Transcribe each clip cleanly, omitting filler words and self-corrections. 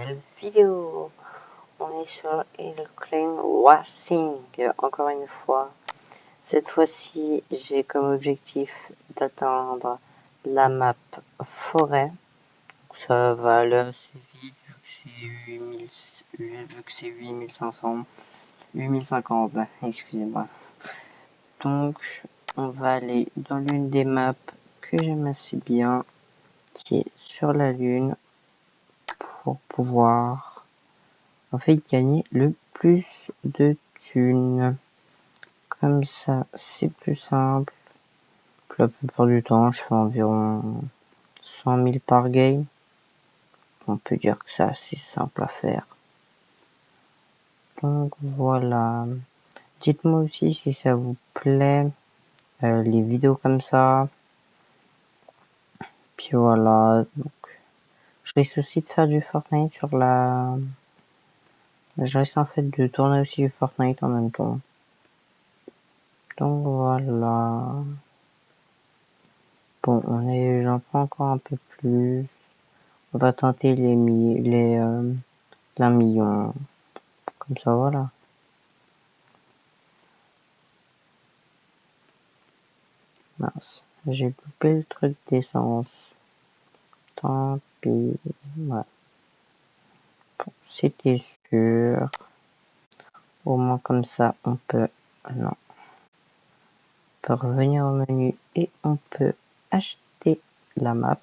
nouvelle vidéo. On est sur Hillclimb Racing, encore une fois. Cette fois-ci, j'ai comme objectif d'atteindre la map forêt. Ça va aller assez vite vu que c'est 8500, 8050, excusez-moi. Donc, on va aller dans l'une des maps que j'aime assez bien, qui est sur la Lune, pour pouvoir en fait gagner le plus de thunes. Comme ça, c'est plus simple. La plupart du temps, je fais environ 100 000 par game. On peut dire que c'est assez simple à faire. Donc voilà. Dites-moi aussi si ça vous plaît, les vidéos comme ça. Puis voilà. Donc, je risque aussi de faire du Fortnite sur la... Je risque en fait de tourner aussi du Fortnite en même temps. Donc voilà. Bon, j'en prends encore un peu plus. On va tenter l'un million. Comme ça, voilà. Mince. J'ai loupé le truc d'essence. Tant pis. Ouais. Bon, c'était sûr. Au moins comme ça, on peut... Non. On peut revenir au menu et on peut acheter la map.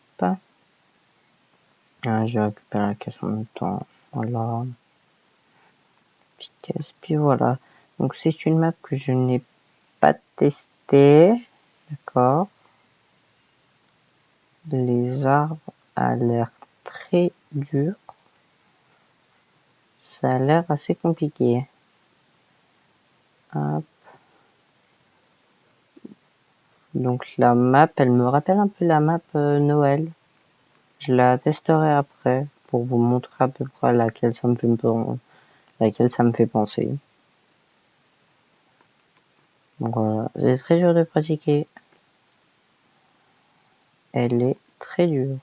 Je récupère la caisse en même temps. Voilà. Petite caisse. Puis voilà. Donc c'est une map que je n'ai pas testée. D'accord. Les arbres a l'air très durs. Ça a l'air assez compliqué. Hop. Donc la map, elle me rappelle un peu la map Noël. Je la testerai après pour vous montrer à peu près laquelle ça me fait penser. Donc voilà, c'est très dur de pratiquer. Elle est très dure.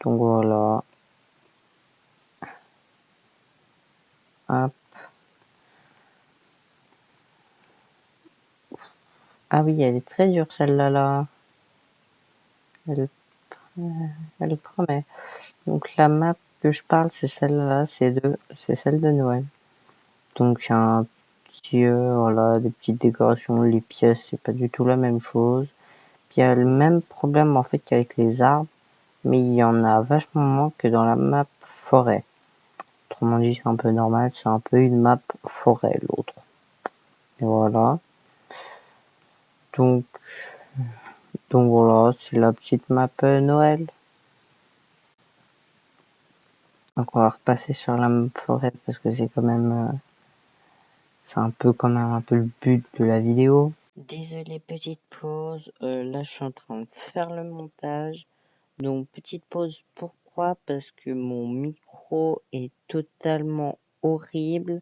Donc voilà. Hop. Ah oui, elle est très dure celle-là là. Elle promet. Donc la map que je parle, c'est celle-là, c'est celle de Noël. Donc il y a un petit, voilà, des petites décorations, les pièces, c'est pas du tout la même chose. Puis il y a le même problème en fait qu'avec les arbres, mais il y en a vachement moins que dans la map forêt. Autrement dit, c'est un peu normal, c'est un peu une map forêt l'autre. Et voilà. Donc voilà, c'est la petite map Noël. Donc on va repasser sur la map forêt parce que c'est quand même, c'est un peu quand même un peu le but de la vidéo. Désolé, petite pause. Là, je suis en train de faire le montage. Donc, petite pause. Pourquoi? Parce que mon micro est totalement horrible.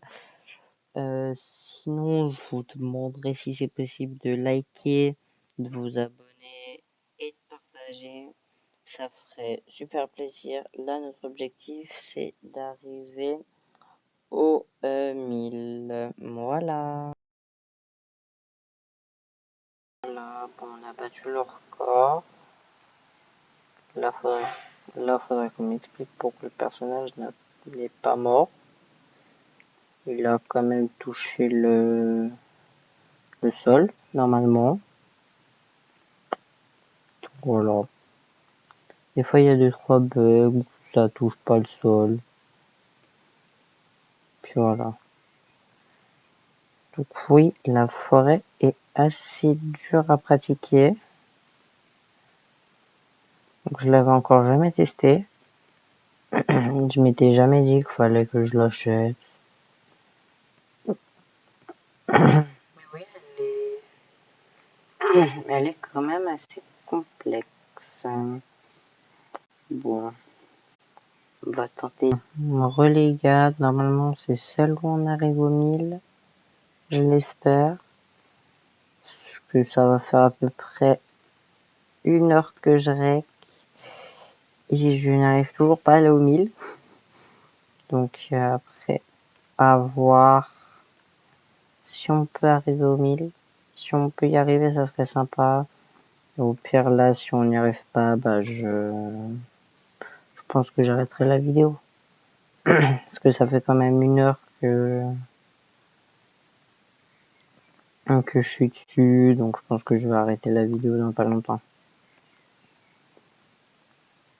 Sinon, je vous demanderai si c'est possible de liker, de vous abonner et de partager. Ça ferait super plaisir. Là, notre objectif, c'est d'arriver aux 1000. Voilà. Voilà, bon, on a battu le record. Là, faudrait qu'on m'explique pourquoi le personnage n'est pas mort. Il a quand même touché le sol, normalement. Voilà. Des fois, il y a 2-3 bugs, ça touche pas le sol. Puis voilà. Donc oui, la forêt est assez dure à pratiquer. Donc je l'avais encore jamais testé. Je m'étais jamais dit qu'il fallait que je l'achète. Mais oui, elle est quand même assez complexe. Bon, on va tenter. Relégade, normalement c'est celle où on arrive aux 1000. Je l'espère. Que ça va faire à peu près 1 heure que je règle. Et je n'arrive toujours pas à aller aux 1000. Donc après, à voir si on peut arriver aux 1000. Si on peut y arriver, ça serait sympa. Et au pire, là, si on n'y arrive pas, bah je pense que j'arrêterai la vidéo. Parce que ça fait quand même 1 heure que je suis dessus, donc je pense que je vais arrêter la vidéo dans pas longtemps.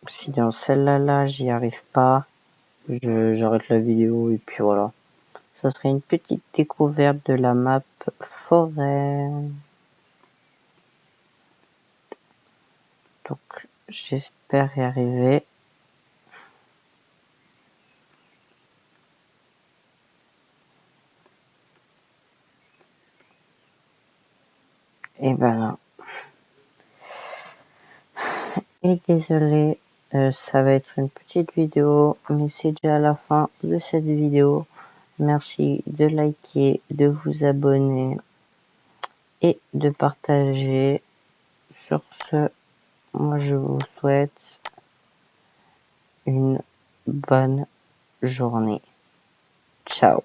Si dans celle-là, j'y arrive pas, j'arrête la vidéo et puis voilà. Ça serait une petite découverte de la map forêt. Donc j'espère y arriver. Et ben et désolé, ça va être une petite vidéo, mais c'est déjà la fin de cette vidéo. Merci de liker, de vous abonner et de partager. Sur ce, moi je vous souhaite une bonne journée. Ciao.